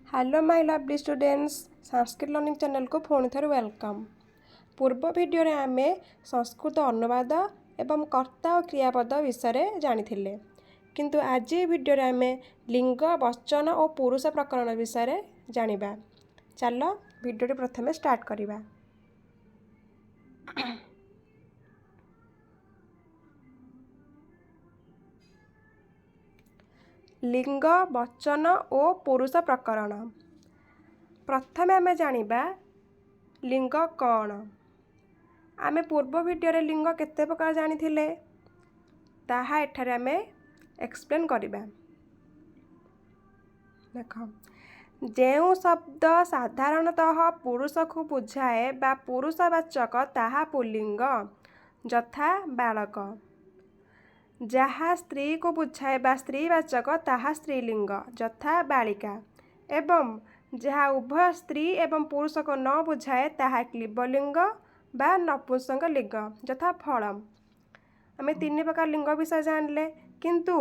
Hello my lovely students Sanskrit learning channel को पुणी थे वेलकम। पूर्व वीडियो रे आमे संस्कृत अनुवाद एवं कर्ता और क्रियापद विषय जानी किंतु आज वीडियो रे आमे लिंग वचन और पुरुष प्रकरण विषय जानिबा। चल वीडियो प्रथमे स्टार्ट करिबा। लिंग वचन और पुरुष प्रकरण। प्रथमे आमे जानिबा लिंग कौन। आमे पूर्व वीडियो रे लिंग केते प्रकार जानी थिले ताहा एठारे आमे एक्सप्लेन करिबा। देखो जेउ शब्द साधारणतः पुरुष को बुझाए बा पुरुषवाचक ताहा पुल्लिंग यथा बालक। जहाँ स्त्री को बुझाए बा स्त्रीवाचक ताहा स्त्रीलिंग यथा बालिका। एवं जहाँ उभय स्त्री एवं पुरुष को न बुझाए ताहा क्लीबलिंग बा नपुंसक लिंग यथा फलम। आमे तीन प्रकार लिंग विषय जानले किंतु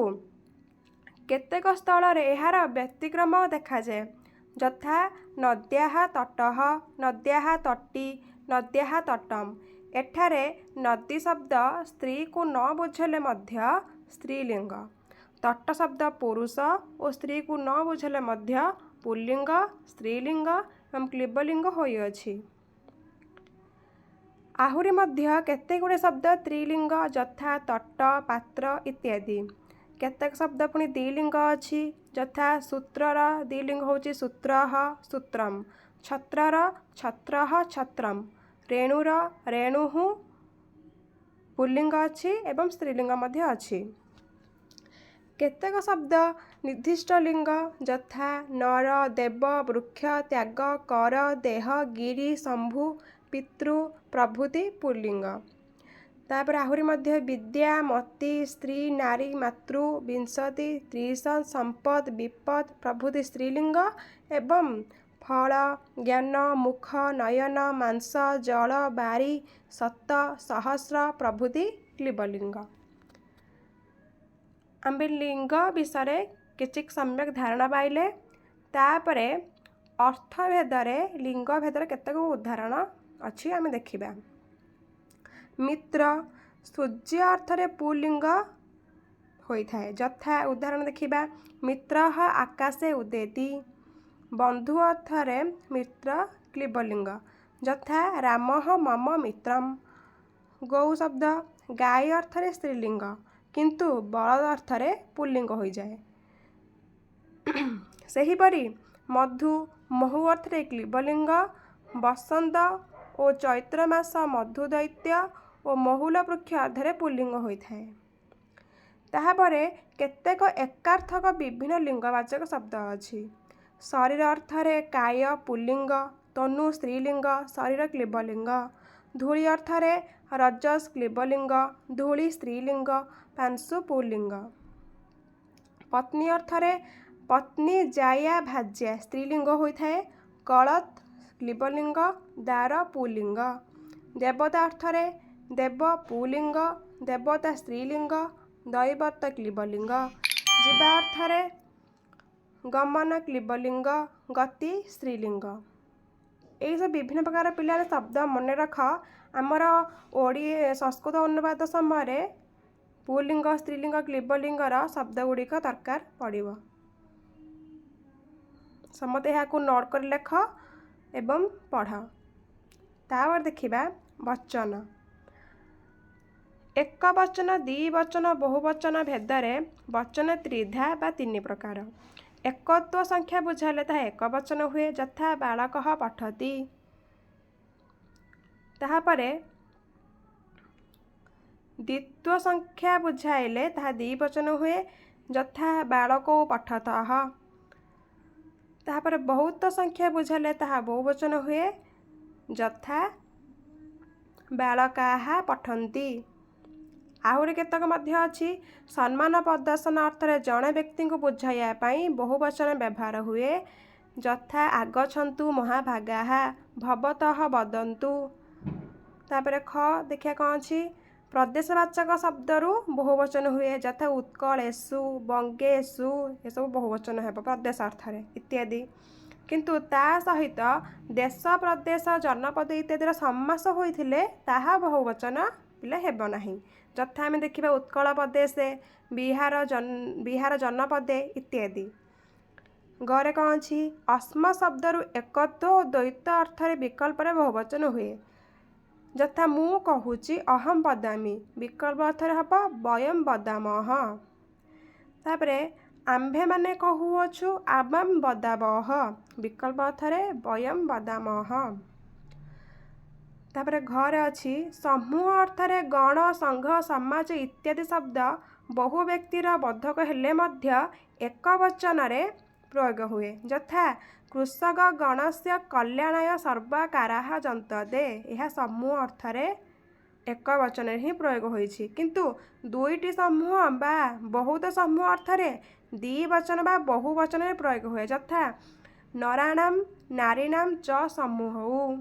केतेक स्थल रे एहार व्यतिक्रम देखा जाए यथा नद्याः तटः नद्याः तटी नद्याः तटम। एठारे नदी शब्द स्त्री को न बुझले मध्य स्त्रीलिंग, तट शब्द पुरुष और स्त्री को न बुझले मध्य पुल्लिंग स्त्रीलिंग एवं क्लीबलिंग होइअछि। आहुरी मध्य केते गुड़े शब्द त्रिलिंग यथा तट पात्र इत्यादि। केतेक शब्द पुणी द्विलिंग अछि यथा सूत्रर द्विलिंग होछि सूत्रः सूत्रम, छत्रर छत्रः छत्रम, रेणुर रेणुः पुल्लिंग अछि एवं स्त्रीलिंग मध्य अछि। केतेक शब्द निर्दिष्ट लिंग यथा नर देव वृक्ष त्याग कर देह गिरि शंभु पितृ प्रभृति पुल्लिंग। तापर आहुरी मध्य विद्या मति स्त्री नारी मातृ विंशति त्रिशत संपद विपद प्रभृति स्त्रीलिंग एवं फल ज्ञान मुख नयन मांस जल बारी सत सहस्र प्रभृति क्लीबलिंग। आम्बे लिंग विषय किछि सम्यक धारणा पाइले तापरे अर्थभेदरे लिंग भेदरे केतेक उदाहरण अछि आमे देखिबा। मित्र सूर्य अर्थरे पुल्लिंग होई थाए यथा उदाहरण देखिबा मित्रः आकाशे उदेति। बंधु अर्थरे मित्र क्लीबलिंग यथा रामः मम मित्रम। गौ शब्द गाय अर्थरे स्त्रीलिंग किंतु बलद अर्थरे पुल्लिंग होई जाए। सेहीपरि मधु महु अर्थरे क्लीबलिंग। बसंत और चैत्र मास मधु दैत्य और महुल वृक्ष अर्थरे पुल्लिंग होई थाए। ताहापरे केतेक एकार्थक विभिन्न लिंगवाचक शब्द अछि। शरीर अर्थरे काय पुल्लिंग तनु स्त्रीलिंग शरीर क्लीबलिंग। धूଳି अर्थरे रजस क्लीबलिंग धूଳି स्त्रीलिंग पांशु पुल्लिंग। पत्नी अर्थरे पत्नी जाया भाज्या स्त्रीलिंग होई थाए कलत क्लीबलिंग दार पुल्लिंग। देवता अर्थरे देव पुल्लिंग देवता स्त्रीलिंग दैवत क्लीबलिंग। जीवा अर्थरे गमन क्लीबलिंग गति स्त्रीलिंग। यही सब विभिन्न प्रकार पिला शब्द मन रख आमर ओडी संस्कृत अनुवाद समय पुल्लिंग स्त्रीलिंग क्लीबलिंगर शब्द गुड़िक दरकार पड़िबो। समते यहाँ नोट कर लेख एवं पढ़। तापर देखिबा वचन। एक वचन द्विवचन बहुवचन भेदरे वचन त्रिधा बा तीन प्रकार। एकत्व संख्या बुझाले ताहा एक वचन हुए यथा बालकः पठति। ताहापरे द्वित्व संख्या बुझाइले ताहा द्विवचन हुए यथा बालको पठतः। ताहापरे बहुत संख्या बुझाले ताहा बहुवचन हुए यथा बालकाः पठन्ति। आहुरी केतक मध्य अछि सम्मान प्रदर्शन अर्थरे जड़े व्यक्ति को बुझाइया पाई बहुवचन व्यवहार हुए यथा आगछन्तु महाभागाः भवतः वदन्तु। तापरे ख देखिया कौन अछि प्रदेशवाचक शब्दरू बहुवचन हुए यथा उत्कलेषु बंगेषु ये सब बहुवचन हेब प्रदेश अर्थरे इत्यादि। किंतु ता सहित देश प्रदेश जनपद इत्यादि समास होइथिले ताहा बहुवचन पिले हेबो नाही। यथा आम देखा उत्कल प्रदेश, बिहार जनपदे इत्यादि। गरे कौन अच्छी अस्म शब्दरु एकत्व और द्वैत अर्थरे विकल्प बहुवचन हुए। यथा मु कहूची अहम वदामि, विकल्प अर्थरे हम वयम वदामः। तापरे आम्भे माने कहूअछु आवाम वदावः, विकल्प अर्थरे वयम वदामः। तापरे घरे अच्छी समूह अर्थरे गण, संघ, समाज इत्यादि शब्द बहु व्यक्तिर बोधक हेले मध्य एक वचन प्रयोग हुए। यथा कृषक गणस्य कल्याणाय सर्वकाराः जन्तते, यह समूह अर्थरे एक वचन ही प्रयोग होइछि। किंतु दुईटी समूह बा बहुत समूह अर्थरे द्विवचन बा बहुवचन प्रयोग हुए। यथा नराणाम नारीणाम च समूहौ,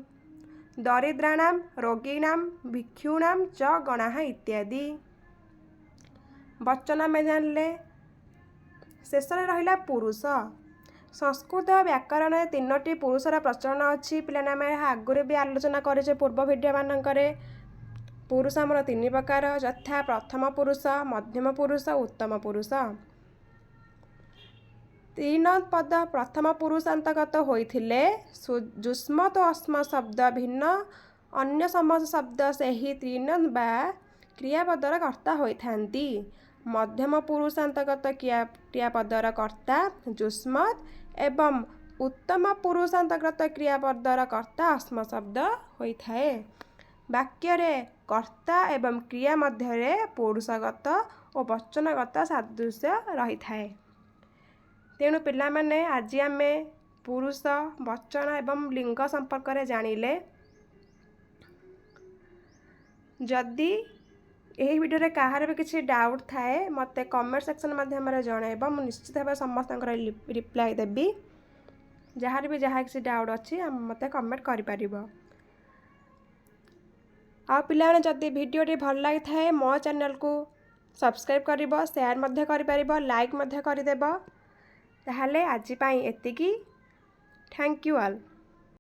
दरिद्राणाम रोगीणाम भिक्षूणाम च गणाः इत्यादि। वचन में जानले। शेष रहिला पुरुष। संस्कृत व्याकरण तीनोटी पुरुषर प्रचलन अच्छी। पिलाने आगुरी भी आलोचना करे पूर्व भिडियो मानकरे। पुरुष आमर तीन प्रकार, यथा प्रथम पुरुष, मध्यम पुरुष, उत्तम पुरुष। तीन पद प्रथम पुरुष अंतर्गत होइथिले जुष्मत और अस्म शब्द भिन्न अन्य समस्त शब्द से ही तीन बा क्रियापदर कर्ता होइथांती। मध्यम पुरुष अंतर्गत क्रियापदर कर्ता जुष्मत एवं उत्तम पुरुष अंतर्गत क्रियापदर कर्ता अस्म शब्द होइथाए। वाक्य रे कर्ता एवं क्रिया मध्य पुरुषगत और वचनगत सादृश्य रही थाए। तेणु पिला माने आज आम पुरुष, वचन एवं लिंग संपर्क में जानिले। जदि यही वीडियो कहार भी किसी डाउट थाए मत कमेंट सेक्शन माध्यम जनइब, मु निश्चित भाव समस्त रिप्लाई देवी। जार भी जहाँ किसी डाउट अच्छी मत कमेंट कर। आ पिलाने जदि वीडियोटी भल लगी थाए मो चैनल को सब्सक्राइब कर, शेयर मध्य कर, लाइक मध्य करदेव। ताहले आज पाई एतिकी। Thank you all.